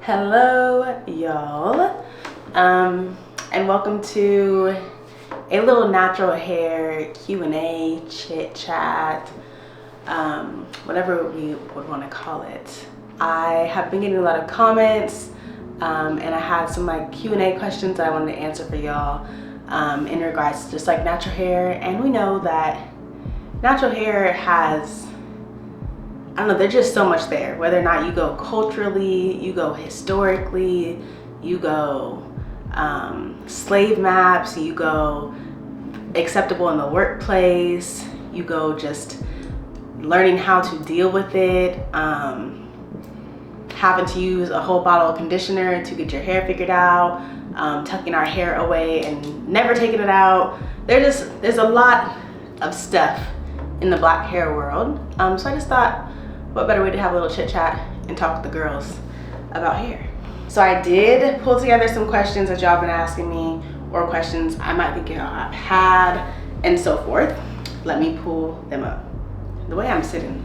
Hello, y'all, and welcome to a little natural hair Q&A, chit chat, whatever we would want to call it. I have been getting a lot of comments, and I had some like Q&A questions that I wanted to answer for y'all in regards to just like natural hair. And we know that natural hair has, I don't know, there's just so much there. Whether or not you go culturally, you go historically, you go slave maps, you go acceptable in the workplace, you go just learning how to deal with it, having to use a whole bottle of conditioner to get your hair figured out, tucking our hair away and never taking it out. There's a lot of stuff in the black hair world. So I just thought, what better way to have a little chit chat and talk to the girls about hair. So I did pull together some questions that y'all been asking me, or questions I might think y'all have had, and so forth. Let me pull them up. The way I'm sitting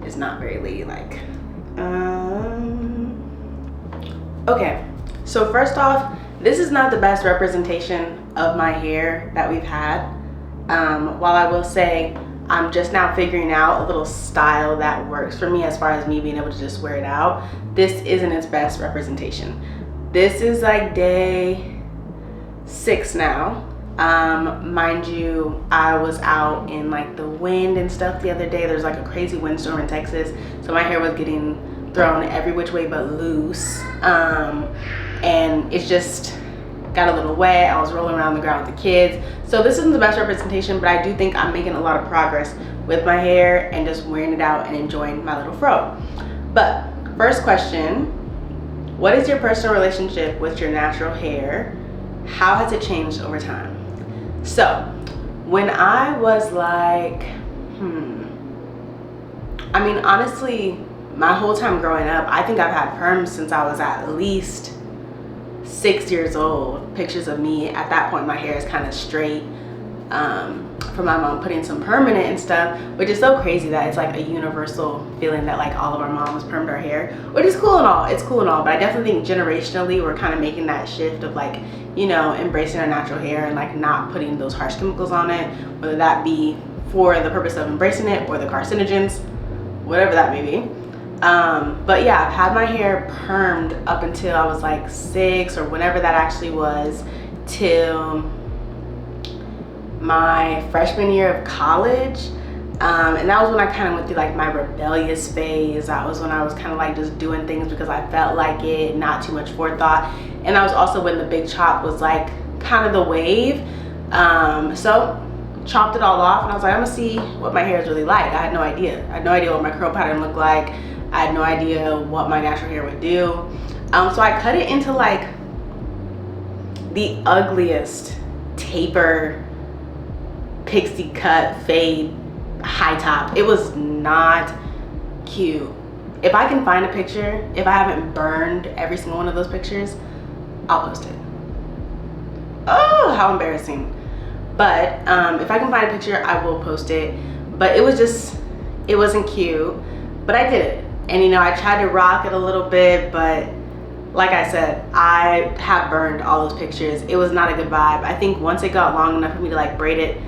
is not very ladylike. Okay, so first off, this is not the best representation of my hair that we've had. While I will say I'm just now figuring out a little style that works for me as far as me being able to just wear it out, this isn't its best representation. This is like day 6 now. Mind you, I was out in like the wind and stuff the other day. There's like a crazy windstorm in Texas, so my hair was getting thrown every which way but loose, and it's just got a little wet. I was rolling around the ground with the kids. So this isn't the best representation, but I do think I'm making a lot of progress with my hair and just wearing it out and enjoying my little fro. But first question, what is your personal relationship with your natural hair? How has it changed over time? So when I was like, I mean, honestly, my whole time growing up, I think I've had perms since I was at least 6 years old. Pictures of me at that point, my hair is kind of straight, from my mom putting some permanent and stuff, which is so crazy that it's like a universal feeling that like all of our moms permed our hair, which is cool and all. It's cool and all, but I definitely think generationally we're kind of making that shift of like, you know, embracing our natural hair and like not putting those harsh chemicals on it, whether that be for the purpose of embracing it or the carcinogens, whatever that may be. But yeah, I've had my hair permed up until I was like 6 or whenever that actually was, till my freshman year of college. And that was when I kind of went through like my rebellious phase. That was when I was kind of like just doing things because I felt like it, not too much forethought. And that was also when the big chop was like kind of the wave. So chopped it all off and I was like, I'm gonna see what my hair is really like. I had no idea. I had no idea what my curl pattern looked like. I had no idea what my natural hair would do. So I cut it into like the ugliest taper, pixie cut, fade, high top. It was not cute. If I can find a picture, if I haven't burned every single one of those pictures, I'll post it. Oh, how embarrassing. But if I can find a picture, I will post it. But it was just, it wasn't cute, but I did it. And you know, I tried to rock it a little bit, but like I said, I have burned all those pictures. It was not a good vibe. I think once it got long enough for me to like braid it,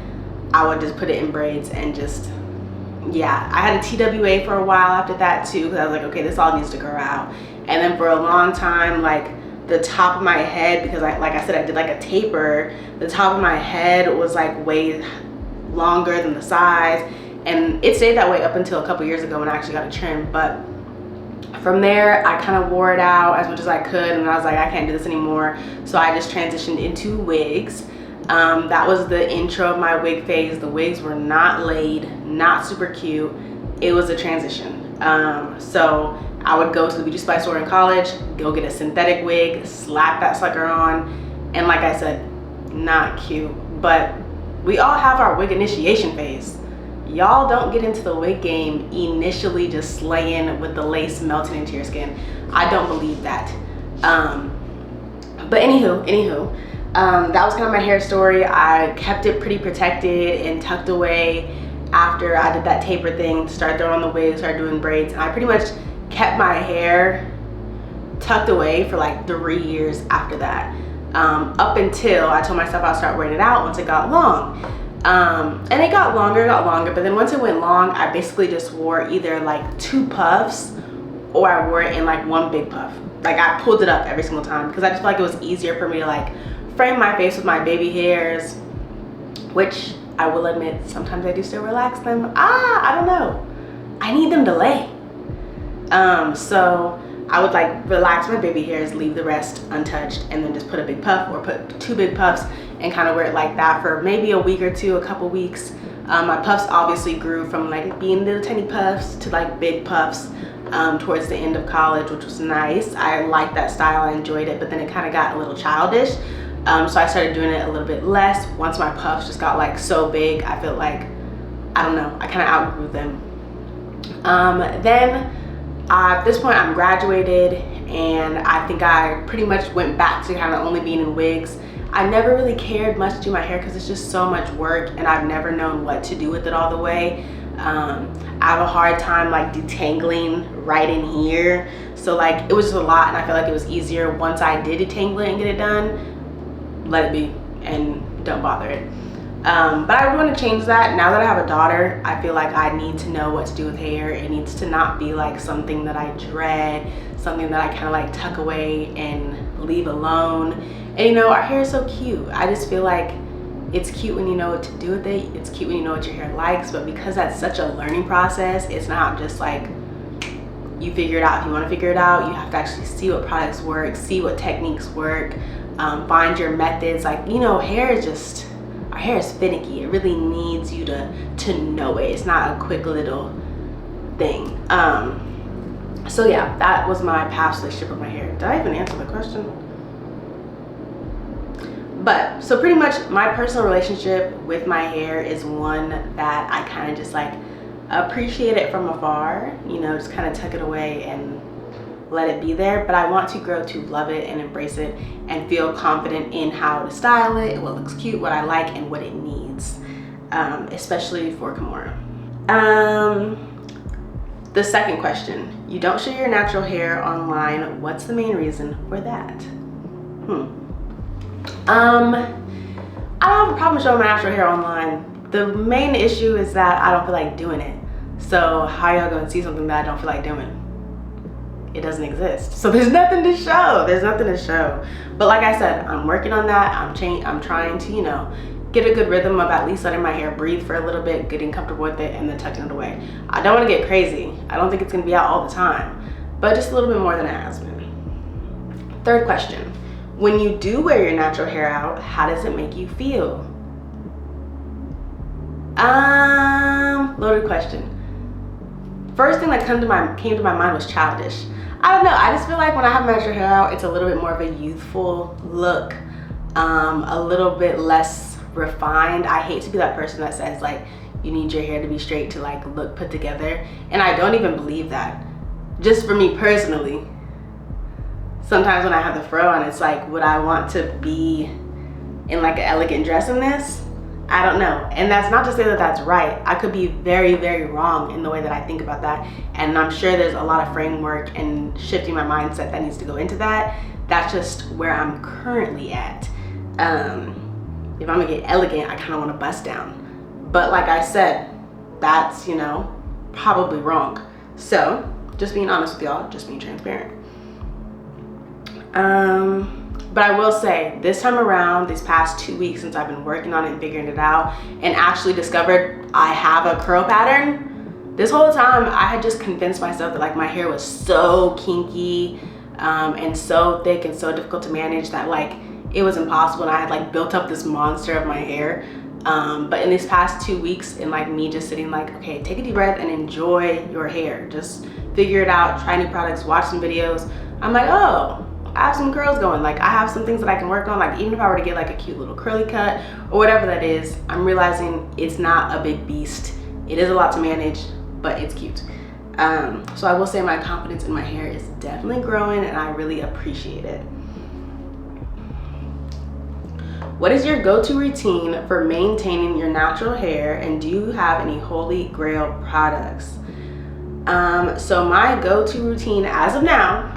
I would just put it in braids and just, yeah. I had a TWA for a while after that too, because I was like, okay, this all needs to grow out. And then for a long time, like the top of my head, because like I said, I did like a taper, the top of my head was like way longer than the sides. And it stayed that way up until a couple years ago when I actually got a trim. But from there, I kind of wore it out as much as I could. And I was like, I can't do this anymore. So I just transitioned into wigs. That was the intro of my wig phase. The wigs were not laid, not super cute. It was a transition. So I would go to the beauty supply store in college, go get a synthetic wig, slap that sucker on. And like I said, not cute. But we all have our wig initiation phase. Y'all don't get into the wig game initially just slaying with the lace melting into your skin. I don't believe that. But anywho, that was kind of my hair story. I kept it pretty protected and tucked away after I did that taper thing, started throwing on the wig, started doing braids. And I pretty much kept my hair tucked away for like 3 years after that, up until I told myself I'll start wearing it out once it got long. And it got longer, but then once it went long, I basically just wore either like 2 puffs or I wore it in like 1 big puff. Like I pulled it up every single time because I just felt like it was easier for me to like frame my face with my baby hairs, which I will admit sometimes I do still relax them. I don't know, I need them to lay. So I would like relax my baby hairs, leave the rest untouched, and then just put a big puff or put 2 big puffs and kind of wear it like that for maybe a week or two, a couple weeks. My puffs obviously grew from like being little tiny puffs to like big puffs towards the end of college, which was nice. I liked that style, I enjoyed it, but then it kind of got a little childish. So I started doing it a little bit less. Once my puffs just got like so big, I felt like, I don't know, I kind of outgrew them. Then at this point I'm graduated, and I think I pretty much went back to kind of only being in wigs. I never really cared much to do my hair because it's just so much work, and I've never known what to do with it all the way. I have a hard time like detangling right in here, so like it was just a lot, and I feel like it was easier once I did detangle it and get it done, let it be and don't bother it. But I want to change that. Now that I have a daughter, I feel like I need to know what to do with hair. It needs to not be like something that I dread, something that I kind of like tuck away and leave alone. And you know, our hair is so cute. I just feel like it's cute when you know what to do with it. It's cute when you know what your hair likes, but because that's such a learning process, it's not just like you figure it out if you want to figure it out. You have to actually see what products work, see what techniques work, find your methods. Like, you know, our hair is finicky. It really needs you to know it. It's not a quick little thing. So yeah, that was my past relationship with my hair. Did I even answer the question? But so pretty much my personal relationship with my hair is one that I kind of just like appreciate it from afar, you know, just kind of tuck it away and let it be there. But I want to grow to love it and embrace it and feel confident in how to style it, what looks cute, what I like, and what it needs, especially for Kimora. The second question, you don't show your natural hair online. What's the main reason for that? I don't have a problem showing my natural hair online. The main issue is that I don't feel like doing it. So how y'all gonna see something that I don't feel like doing? It doesn't exist. So there's nothing to show. There's nothing to show. But like I said, I'm working on that. I'm trying to, you know, get a good rhythm of at least letting my hair breathe for a little bit, getting comfortable with it, and then tucking it away. I don't want to get crazy. I don't think it's gonna be out all the time, but just a little bit more than it has been. Third question. When you do wear your natural hair out, how does it make you feel? Loaded question. First thing that came to my mind was childish. I don't know, I just feel like when I have my natural hair out, it's a little bit more of a youthful look, a little bit less refined. I hate to be that person that says like, you need your hair to be straight to like look put together. And I don't even believe that. Just for me personally, sometimes when I have the fro on, it's like, would I want to be in like an elegant dress in this? I don't know. And that's not to say that that's right. I could be very, very wrong in the way that I think about that. And I'm sure there's a lot of framework and shifting my mindset that needs to go into that. That's just where I'm currently at. If I'm gonna get elegant, I kind of want to bust down. But like I said, that's, you know, probably wrong. So just being honest with y'all, just being transparent. But I will say this time around, these past 2 weeks since I've been working on it and figuring it out and actually discovered I have a curl pattern, this whole time I had just convinced myself that like my hair was so kinky and so thick and so difficult to manage that like it was impossible, and I had like built up this monster of my hair. But in these past 2 weeks, and like me just sitting like, okay, take a deep breath and enjoy your hair. Just figure it out, try new products, watch some videos. I'm like, oh, I have some curls going. Like I have some things that I can work on. Like even if I were to get like a cute little curly cut or whatever that is, I'm realizing it's not a big beast. It is a lot to manage, but it's cute. So I will say my confidence in my hair is definitely growing, and I really appreciate it. What is your go-to routine for maintaining your natural hair, and do you have any holy grail products? So my go-to routine as of now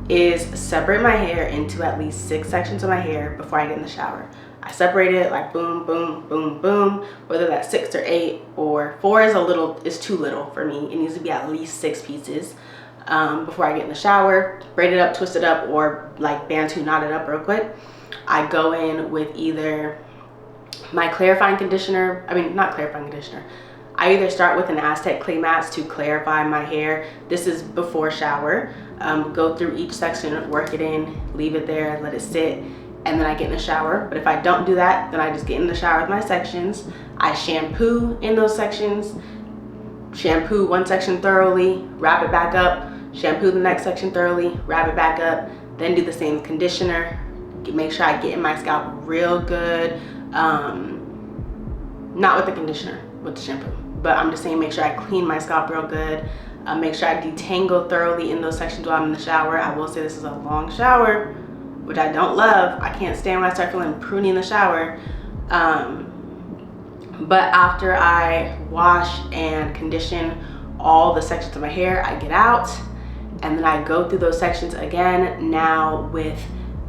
is separate my hair into at least 6 sections of my hair before I get in the shower. I separate it like boom, boom, boom, boom, whether that's 6 or 8 or 4 is too little for me. It needs to be at least 6 pieces before I get in the shower. Braid it up, twist it up, or like Bantu knot it up real quick. I go in with either my clarifying conditioner, not clarifying conditioner. I either start with an Aztec clay mats to clarify my hair. This is before shower. Go through each section, work it in, leave it there, let it sit, and then I get in the shower. But if I don't do that, then I just get in the shower with my sections. I shampoo in those sections, shampoo one section thoroughly, wrap it back up, shampoo the next section thoroughly, wrap it back up, then do the same conditioner. Make sure I get in my scalp real good. Not with the conditioner, with the shampoo. But I'm just saying, make sure I clean my scalp real good. Make sure I detangle thoroughly in those sections while I'm in the shower. I will say this is a long shower, which I don't love. I can't stand when I start feeling pruny in the shower. But after I wash and condition all the sections of my hair, I get out and then I go through those sections again, now with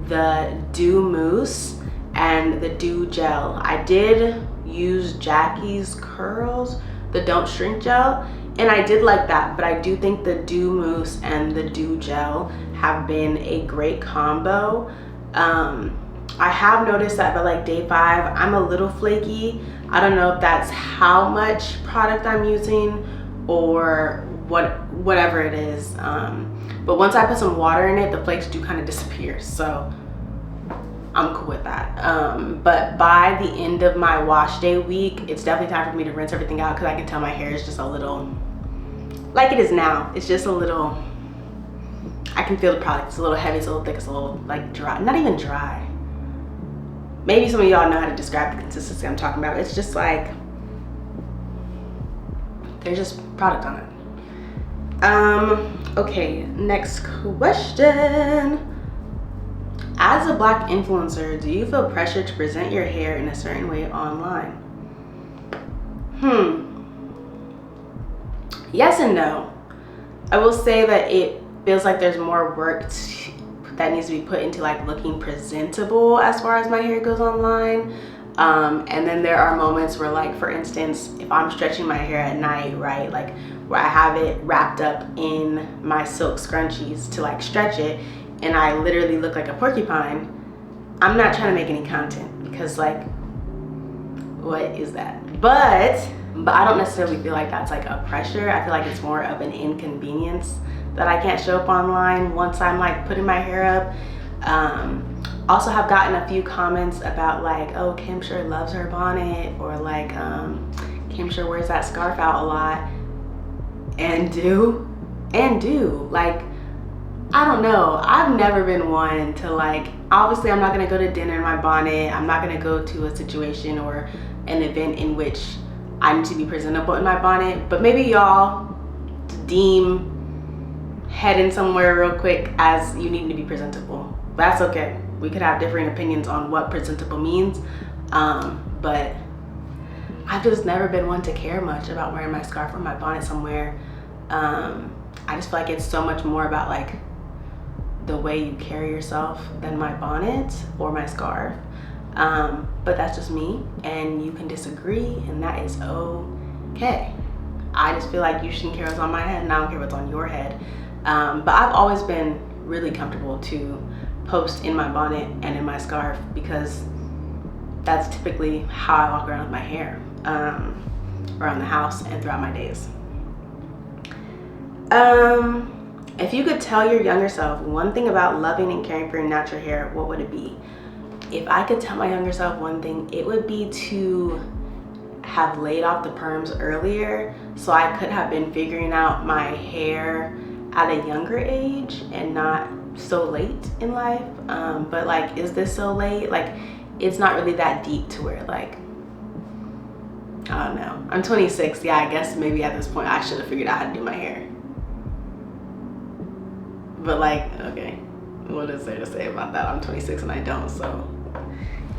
the Dew Mousse and the Dew Gel. I did use Jackie's Curls, the Don't Shrink Gel, and I did like that, but I do think the Dew Mousse and the Dew Gel have been a great combo. I have noticed that by like day 5, I'm a little flaky. I don't know if that's how much product I'm using or whatever it is. But once I put some water in it, the flakes do kind of disappear. So I'm cool with that. But by the end of my wash day week, it's definitely time for me to rinse everything out, because I can tell my hair is just a little, like it is now, it's just a little, I can feel the product. It's a little heavy, it's a little thick, it's a little like dry, not even dry. Maybe some of y'all know how to describe the consistency I'm talking about. It's just like, there's just product on it. Okay, next question. As a Black influencer, do you feel pressure to present your hair in a certain way online? Yes and no. I will say that it feels like there's more work that needs to be put into like looking presentable as far as my hair goes online. And then there are moments where, like, for instance, if I'm stretching my hair at night, right, like where I have it wrapped up in my silk scrunchies to like stretch it, and I literally look like a porcupine, I'm not trying to make any content, because like, what is that? But I don't necessarily feel like that's like a pressure. I feel like it's more of an inconvenience that I can't show up online once I'm like putting my hair up. Also have gotten a few comments about like, oh, Kim sure loves her bonnet, or like, Kim sure wears that scarf out a lot, and do, like, I don't know. I've never been one to like, obviously I'm not gonna go to dinner in my bonnet. I'm not gonna go to a situation or an event in which I need to be presentable in my bonnet, but maybe y'all deem heading somewhere real quick as you need to be presentable. That's okay. We could have differing opinions on what presentable means, but I've just never been one to care much about wearing my scarf or my bonnet somewhere. I just feel like it's so much more about like the way you carry yourself than my bonnet or my scarf. But that's just me, and you can disagree, and that is okay. I just feel like you shouldn't care what's on my head, and I don't care what's on your head. But I've always been really comfortable to post in my bonnet and in my scarf, because that's typically how I walk around with my hair around the house and throughout my days. If you could tell your younger self one thing about loving and caring for your natural hair, what would it be? If I could tell my younger self one thing, it would be to have laid off the perms earlier, so I could have been figuring out my hair at a younger age and not so late in life. But like, is this so late? Like, it's not really that deep to where like, I don't know. I'm 26. Yeah, I guess maybe at this point I should have figured out how to do my hair. But like, okay, what is there to say about that? I'm 26 and I don't, so.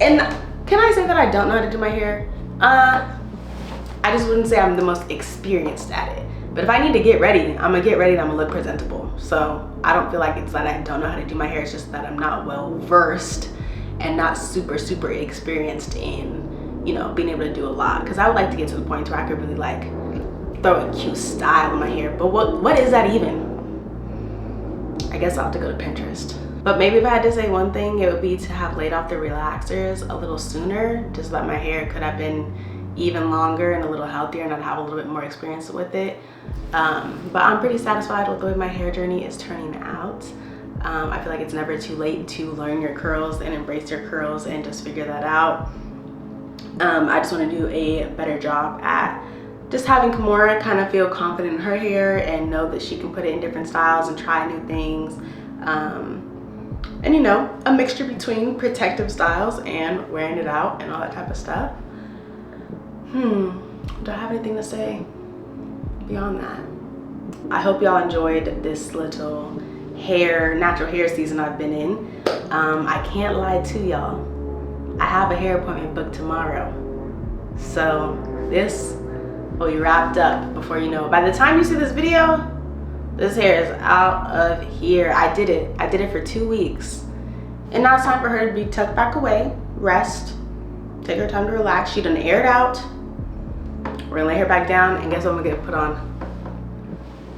And can I say that I don't know how to do my hair? I just wouldn't say I'm the most experienced at it. But if I need to get ready, I'm gonna get ready and I'm gonna look presentable. So I don't feel like it's that I don't know how to do my hair. It's just that I'm not well versed and not super experienced in, you know, being able to do a lot. Because I would like to get to the point where I could really like throw a cute style in my hair. But what is that even? I guess I'll have to go to Pinterest. But maybe if I had to say one thing, it would be to have laid off the relaxers a little sooner. Just that my hair could have been even longer and a little healthier, and I'd have a little bit more experience with it. But I'm pretty satisfied with the way my hair journey is turning out. I feel like it's never too late to learn your curls and embrace your curls and just figure that out. I just want to do a better job at just having Kimora kind of feel confident in her hair and know that she can put it in different styles and try new things. And you know, a mixture between protective styles and wearing it out and all that type of stuff. Do I have anything to say beyond that? I hope y'all enjoyed this little natural hair season I've been in. I can't lie to y'all. I have a hair appointment booked tomorrow. So this will be wrapped up before you know. By the time you see this video, this hair is out of here. I did it for 2 weeks. And now it's time for her to be tucked back away, rest, take her time to relax. She done aired out. We're gonna lay her back down, and guess what I'm gonna get put on?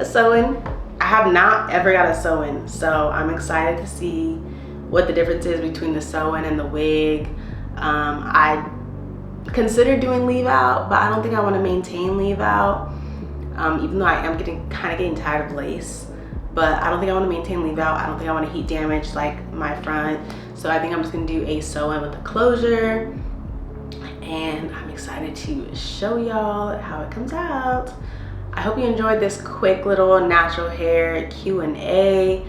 A sew-in. I have not ever got a sew-in, so I'm excited to see what the difference is between the sew-in and the wig. I considered doing leave out, but I don't think I want to maintain leave out. Even though I am kind of getting tired of lace, but I don't think I want to maintain leave out. I don't think I want to heat damage like my front, so I think I'm just gonna do a sew-in with a closure, and I'm excited to show y'all how it comes out. I hope you enjoyed this quick little natural hair Q&A.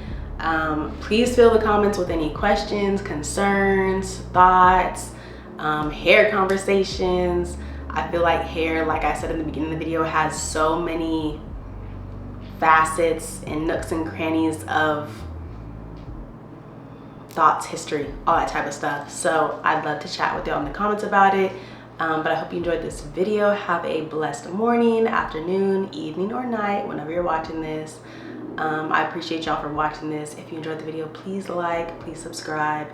Please fill the comments with any questions, concerns, thoughts, hair conversations. I feel like hair, like I said in the beginning of the video, has so many facets and nooks and crannies of thoughts, history, all that type of stuff. So I'd love to chat with y'all in the comments about it. But I hope you enjoyed this video. Have a blessed morning, afternoon, evening, or night, whenever you're watching this. I appreciate y'all for watching this. If you enjoyed the video, please like, please subscribe.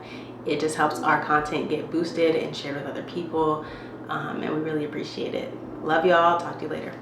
It just helps our content get boosted and shared with other people. And we really appreciate it. Love y'all. Talk to you later.